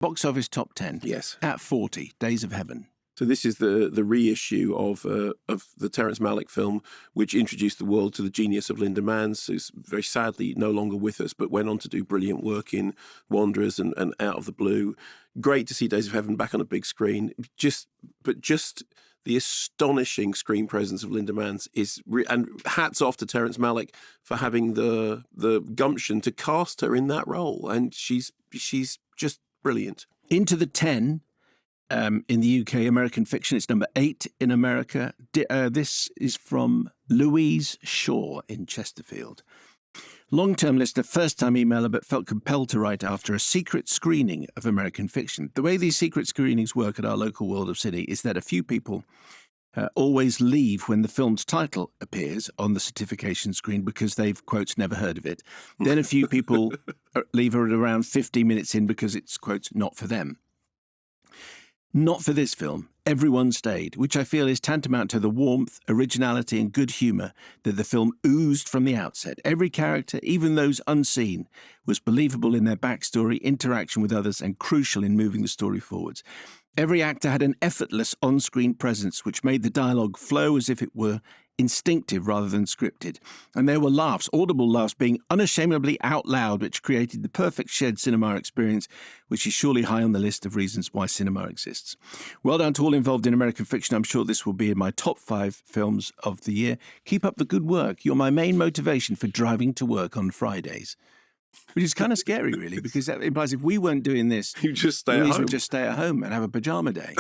Box office top 10. Yes. At 40, Days of Heaven. So this is the reissue of the Terrence Malick film, which introduced the world to the genius of Linda Manz, who's very sadly no longer with us, but went on to do brilliant work in Wanderers and Out of the Blue. Great to see Days of Heaven back on a big screen. Just the astonishing screen presence of Linda Manz and hats off to Terrence Malick for having the gumption to cast her in that role, and she's just brilliant. Into the 10. In the UK, American Fiction, it's number 8 in America. This is from Louise Shaw in Chesterfield. Long-term listener, first-time emailer, but felt compelled to write after a secret screening of American Fiction. The way these secret screenings work at our local World of City is that a few people always leave when the film's title appears on the certification screen because they've, quotes, never heard of it. Then a few people leave at around 15 minutes in because it's, quotes, not for them. Not for this film. Everyone stayed, which I feel is tantamount to the warmth, originality and good humour that the film oozed from the outset. Every character, even those unseen, was believable in their backstory, interaction with others and crucial in moving the story forwards. Every actor had an effortless on-screen presence which made the dialogue flow as if it were instinctive rather than scripted. And there were laughs, audible laughs being unashamedly out loud, which created the perfect shared cinema experience, which is surely high on the list of reasons why cinema exists. Well done to all involved in American Fiction. I'm sure this will be in my top 5 films of the year. Keep up the good work. You're my main motivation for driving to work on Fridays. Which is kind of scary, really, because that implies if we weren't doing this, you just stay at home. Would just stay at home and have a pajama day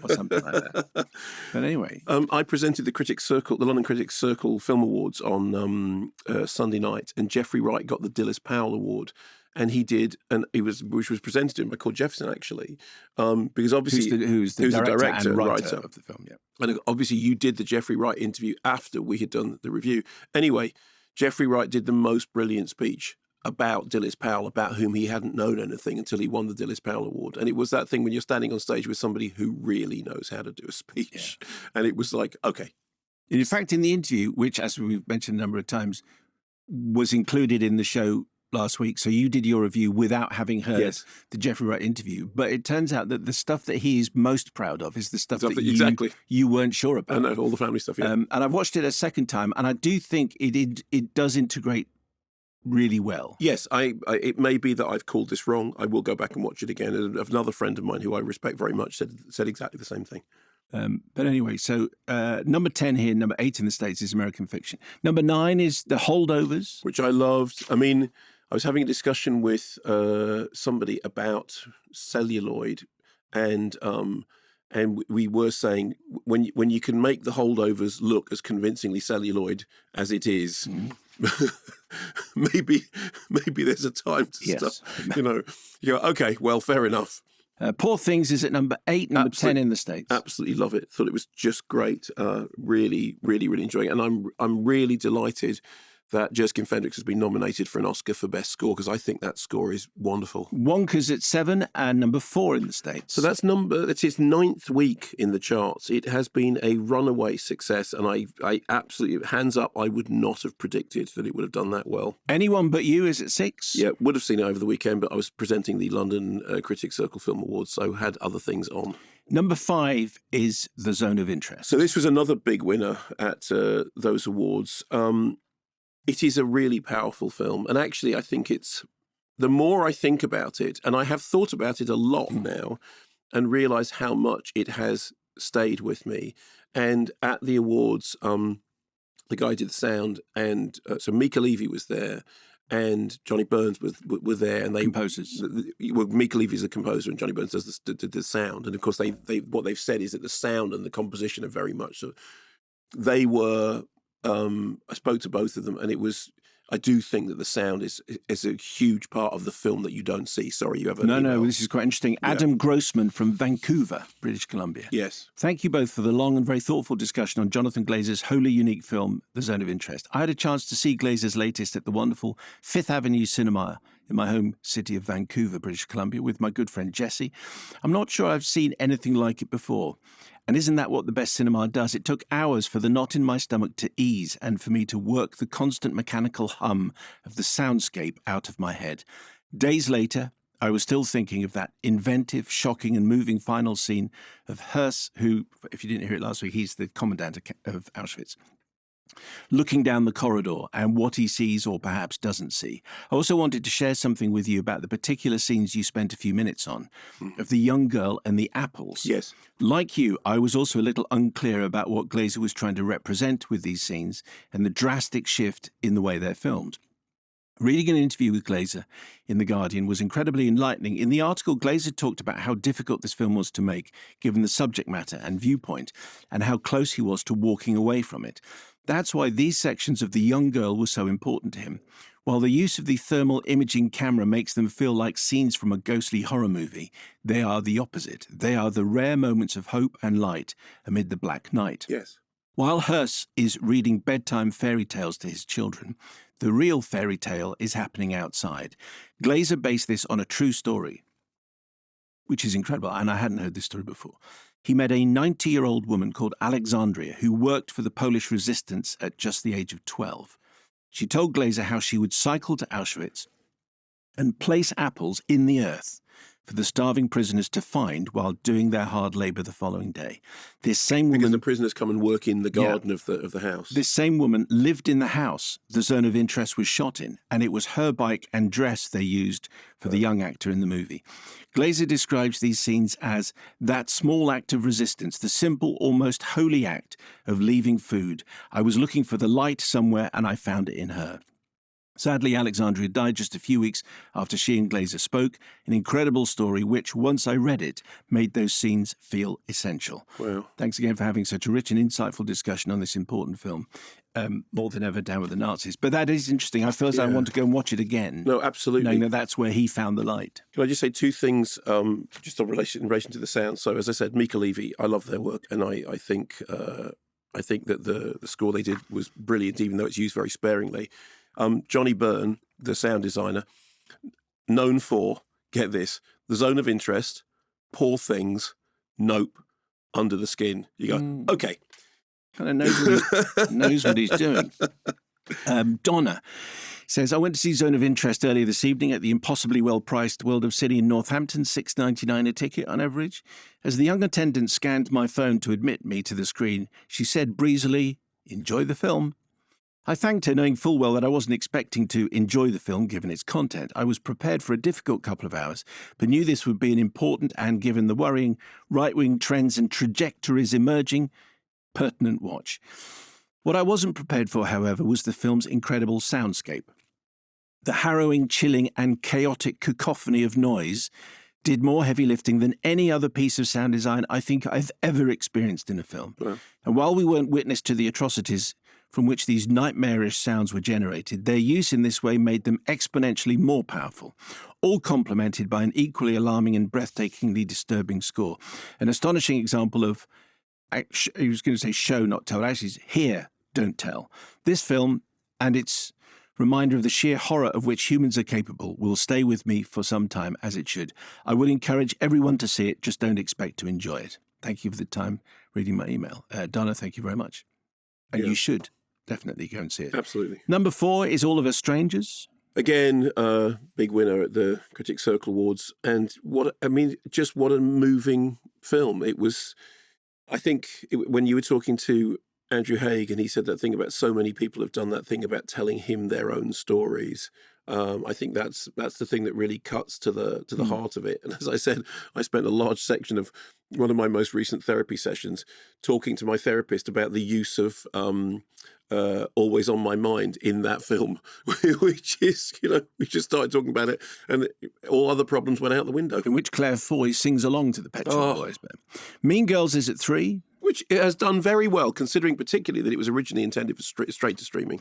or something like that. But anyway, I presented the London Critics Circle Film Awards on Sunday night, and Jeffrey Wright got the Dilys Powell Award, and he did, which was presented to him by Cord Jefferson actually, because obviously who's the director and writer of the film, yeah. And obviously you did the Jeffrey Wright interview after we had done the review. Anyway, Jeffrey Wright did the most brilliant speech about Dilys Powell, about whom he hadn't known anything until he won the Dilys Powell Award. And it was that thing when you're standing on stage with somebody who really knows how to do a speech. Yeah. And it was like, okay. In fact, in the interview, which, as we've mentioned a number of times, was included in the show last week, so you did your review without having heard the Jeffrey Wright interview. But it turns out that the stuff that he's most proud of is the stuff that you weren't sure about. I know, all the family stuff, yeah. And I've watched it a second time, and I do think it does integrate really well. Yes, it may be that I've called this wrong. I will go back and watch it again. And another friend of mine who I respect very much said exactly the same thing. But anyway, so number 10 here, number 8 in the States is American Fiction. Number 9 is The Holdovers. Which I loved. I mean, I was having a discussion with somebody about celluloid, and we were saying when you can make The Holdovers look as convincingly celluloid as it is, maybe there's a time to stop. You go, okay, well, fair enough. Poor Things is at number 8, number 10 in the States. Absolutely love it. Thought it was just great. Really, really, really enjoying it. And I'm really delighted that Jerskin Fendrix has been nominated for an Oscar for Best Score, because I think that score is wonderful. Wonka's at 7 and number 4 in the States. So that's its 9th week in the charts. It has been a runaway success, and I absolutely, hands up, I would not have predicted that it would have done that well. Anyone But You is at 6. Yeah, would have seen it over the weekend, but I was presenting the London Critics Circle Film Awards, so had other things on. Number 5 is The Zone of Interest. So this was another big winner at those awards. It is a really powerful film. And actually, I think the more I think about it, and I have thought about it a lot now, and realise how much it has stayed with me. And at the awards, the guy did the sound, and so Mika Levy was there, and Johnny Burns were there, and they composers. Mika Levy is the composer, and Johnny Burns does the sound. And of course, what they've said is that the sound and the composition are very much so. They were. I spoke to both of them, and I do think that the sound is a huge part of the film that you don't see. Sorry, you have No, this is quite interesting. Adam Grossman from Vancouver, British Columbia. Yes. Thank you both for the long and very thoughtful discussion on Jonathan Glazer's wholly unique film, The Zone of Interest. I had a chance to see Glazer's latest at the wonderful Fifth Avenue Cinema in my home city of Vancouver, British Columbia, with my good friend Jesse. I'm not sure I've seen anything like it before. And isn't that what the best cinema does? It took hours for the knot in my stomach to ease and for me to work the constant mechanical hum of the soundscape out of my head. Days later, I was still thinking of that inventive, shocking and moving final scene of Hers, who, if you didn't hear it last week, he's the commandant of Auschwitz, looking down the corridor and what he sees or perhaps doesn't see. I also wanted to share something with you about the particular scenes you spent a few minutes on, of the young girl and the apples. Yes. Like you, I was also a little unclear about what Glazer was trying to represent with these scenes and the drastic shift in the way they're filmed. Reading an interview with Glazer in The Guardian was incredibly enlightening. In the article, Glazer talked about how difficult this film was to make, given the subject matter and viewpoint, and how close he was to walking away from it. That's why these sections of the young girl were so important to him. While the use of the thermal imaging camera makes them feel like scenes from a ghostly horror movie, they are the opposite. They are the rare moments of hope and light amid the black night. Yes. While Hers is reading bedtime fairy tales to his children, the real fairy tale is happening outside. Glazer based this on a true story, which is incredible, and I hadn't heard this story before. He met a 90-year-old woman called Alexandria who worked for the Polish resistance at just the age of 12. She told Glazer how she would cycle to Auschwitz and place apples in the earth for the starving prisoners to find while doing their hard labour the following day. This same woman, because the prisoners come and work in the garden of the house. This same woman lived in the house the zone of interest was shot in, and it was her bike and dress they used for the young actor in the movie. Glazer describes these scenes as that small act of resistance, the simple, almost holy act of leaving food. I was looking for the light somewhere, and I found it in her. Sadly, Alexandria died just a few weeks after she and Glazer spoke, an incredible story which, once I read it, made those scenes feel essential. Wow. Thanks again for having such a rich and insightful discussion on this important film. More than ever, Down with the Nazis. But that is interesting. I feel as I want to go and watch it again. No, absolutely. Knowing that that's where he found the light. Can I just say two things just in relation to the sound? So, as I said, Mika Levy, I love their work, and I think that the score they did was brilliant, even though it's used very sparingly. Johnny Byrne, the sound designer, known for, get this, The Zone of Interest, Poor Things, Nope, Under the Skin. You go, okay. Kind of knows what he's doing. Donna says, I went to see Zone of Interest earlier this evening at the impossibly well-priced World of City in Northampton, $6.99 a ticket on average. As the young attendant scanned my phone to admit me to the screen, she said breezily, enjoy the film. I thanked her, knowing full well that I wasn't expecting to enjoy the film given its content. I was prepared for a difficult couple of hours, but knew this would be an important and, given the worrying right-wing trends and trajectories emerging, pertinent watch. What I wasn't prepared for, however, was the film's incredible soundscape. The harrowing, chilling and chaotic cacophony of noise did more heavy lifting than any other piece of sound design I think I've ever experienced in a film. Wow. And while we weren't witness to the atrocities from which these nightmarish sounds were generated, their use in this way made them exponentially more powerful, all complemented by an equally alarming and breathtakingly disturbing score. An astonishing example of, I was going to say show, not tell, actually it's hear, don't tell. This film and its reminder of the sheer horror of which humans are capable will stay with me for some time, as it should. I would encourage everyone to see it, just don't expect to enjoy it. Thank you for the time reading my email. Donna, thank you very much. And you should definitely go and see it. Absolutely. Number 4 is All of Us Strangers. Again, big winner at the Critics' Circle Awards. And what a moving film. It was, I think, when you were talking to Andrew Haig and he said that thing about so many people have done that thing about telling him their own stories. I think that's the thing that really cuts to the heart of it. And as I said, I spent a large section of one of my most recent therapy sessions talking to my therapist about the use of Always on My Mind in that film, which is, we just started talking about it and all other problems went out the window. In which Claire Foy sings along to the Pet Shop Boys. Mean Girls is at 3. Which it has done very well, considering particularly that it was originally intended for straight to streaming.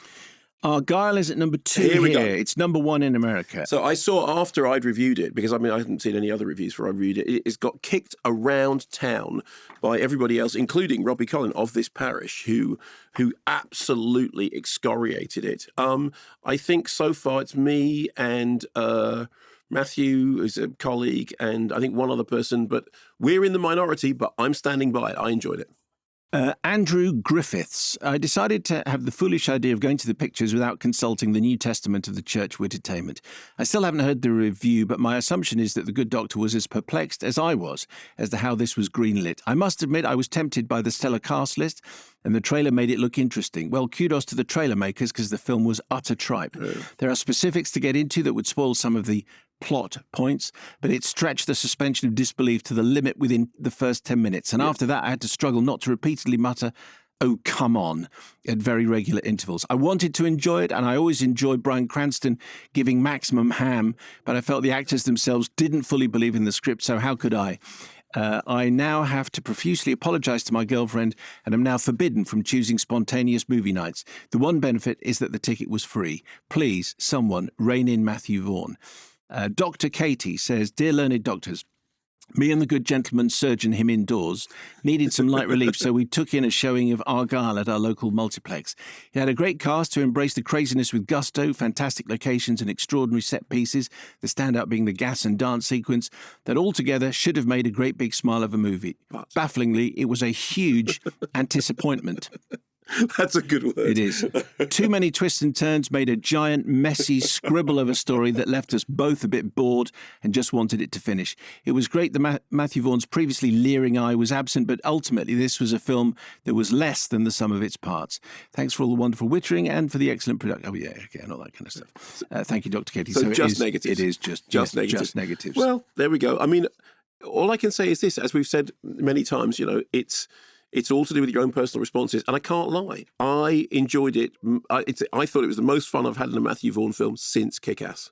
Argylle is at number 2 here. We go. It's number 1 in America. So I saw after I'd reviewed it, because I hadn't seen any other reviews before I reviewed it, it's got kicked around town by everybody else, including Robbie Collin of this parish, who absolutely excoriated it. I think so far it's me and Matthew, who's a colleague, and I think one other person, but we're in the minority, but I'm standing by it. I enjoyed it. Andrew Griffiths. I decided to have the foolish idea of going to the pictures without consulting the New Testament of the Church Entertainment. I still haven't heard the review, but my assumption is that the good doctor was as perplexed as I was as to how this was greenlit. I must admit I was tempted by the stellar cast list, and the trailer made it look interesting. Well, kudos to the trailer makers because the film was utter tripe. There are specifics to get into that would spoil some of the plot points, but it stretched the suspension of disbelief to the limit within the first 10 minutes. And after that, I had to struggle not to repeatedly mutter, "Oh, come on," at very regular intervals. I wanted to enjoy it, and I always enjoyed Bryan Cranston giving maximum ham, but I felt the actors themselves didn't fully believe in the script, so how could I? I now have to profusely apologise to my girlfriend and am now forbidden from choosing spontaneous movie nights. The one benefit is that the ticket was free. Please, someone, rein in Matthew Vaughn. Dr. Katie says, "Dear learned doctors, me and the good gentleman surgeon him indoors needed some light relief, so we took in a showing of Argylle at our local multiplex. It had a great cast who embraced the craziness with gusto, fantastic locations and extraordinary set pieces, the standout being the gas and dance sequence, that altogether should have made a great big smile of a movie. Bafflingly, it was a huge disappointment." That's a good word. It is. Too many twists and turns made a giant, messy scribble of a story that left us both a bit bored and just wanted it to finish. It was great that Matthew Vaughn's previously leering eye was absent, but ultimately this was a film that was less than the sum of its parts. Thanks for all the wonderful wittering and for the excellent production. Oh, yeah, okay, and all that kind of stuff. Thank you, Dr. Katie. So just negatives. It is just negatives. Just negatives. Well, there we go. I mean, all I can say is this, as we've said many times, it's all to do with your own personal responses. And I can't lie. I enjoyed it. I thought it was the most fun I've had in a Matthew Vaughn film since Kick-Ass.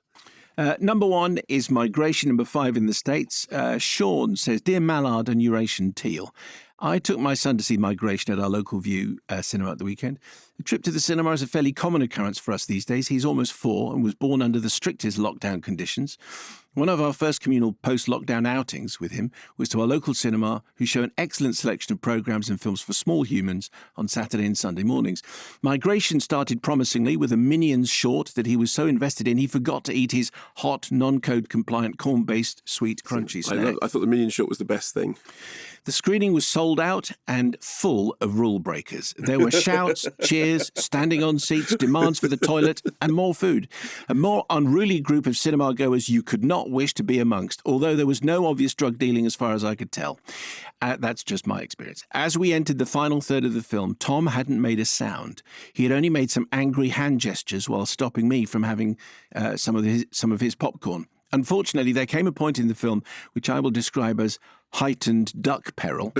Number 1 is Migration, number 5 in the States. Sean says, "Dear Mallard and Eurasian Teal, I took my son to see Migration at our local View cinema at the weekend. The trip to the cinema is a fairly common occurrence for us these days. He's almost 4 and was born under the strictest lockdown conditions. One of our first communal post-lockdown outings with him was to our local cinema, who show an excellent selection of programmes and films for small humans on Saturday and Sunday mornings. Migration started promisingly with a Minions short that he was so invested in he forgot to eat his hot, non-code compliant corn-based sweet crunchy snack. I thought the Minions short was the best thing. The screening was sold out and full of rule breakers. There were shouts, cheers, standing on seats, demands for the toilet, and more food. A more unruly group of cinema goers you could not wish to be amongst, although there was no obvious drug dealing as far as I could tell. That's just my experience. As we entered the final third of the film, Tom hadn't made a sound. He had only made some angry hand gestures while stopping me from having some of his popcorn. Unfortunately, there came a point in the film which I will describe as heightened duck peril.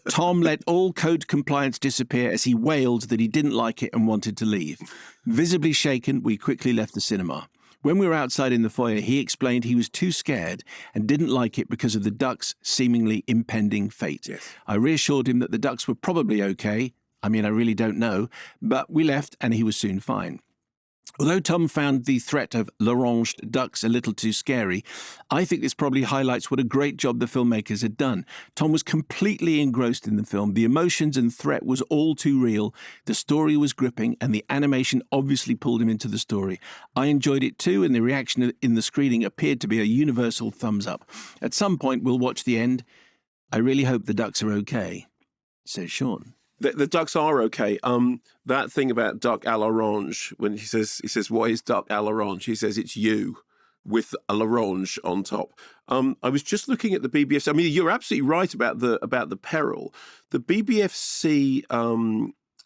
Tom let all code compliance disappear as he wailed that he didn't like it and wanted to leave. Visibly shaken, we quickly left the cinema. When we were outside in the foyer, he explained he was too scared and didn't like it because of the ducks' seemingly impending fate. Yes. I reassured him that the ducks were probably okay. I mean, I really don't know. But we left and he was soon fine. Although Tom found the threat of l'orange ducks a little too scary, I think this probably highlights what a great job the filmmakers had done. Tom was completely engrossed in the film. The emotions and threat was all too real. The story was gripping, and the animation obviously pulled him into the story. I enjoyed it too, and the reaction in the screening appeared to be a universal thumbs up. At some point, we'll watch the end. I really hope the ducks are okay, says Sean. The ducks are okay. That thing about duck à l'orange, when he says, "What is duck à l'orange?" He says it's you with a l'orange on top. I was just looking at the BBFC. I mean, you're absolutely right about the peril. The BBFC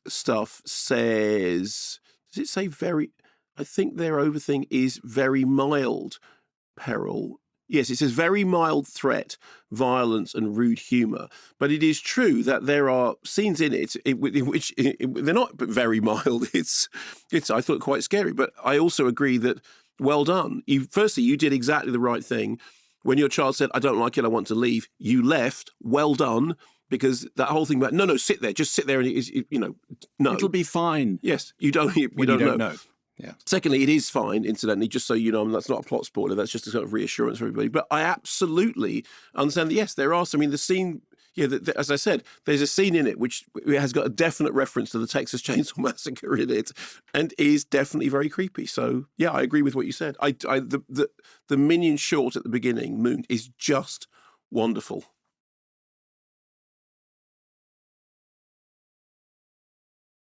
stuff says, does it say very? I think their over thing is very mild peril. Yes, it says very mild threat, violence, and rude humour. But it is true that there are scenes in it in which they're not very mild. It's I thought quite scary. But I also agree that well done. Firstly, you did exactly the right thing. When your child said, "I don't like it, I want to leave," you left. Well done. Because that whole thing about no, sit there, just sit there, and no, it'll be fine. Yes, you don't know. Yeah. Secondly, it is fine, incidentally, just so you know, that's not a plot spoiler, that's just a sort of reassurance for everybody. But I absolutely understand that, yes, there are some, the scene, as I said, there's a scene in it which has got a definite reference to the Texas Chainsaw Massacre in it and is definitely very creepy. So, yeah, I agree with what you said. The Minion short at the beginning, Moon, is just wonderful.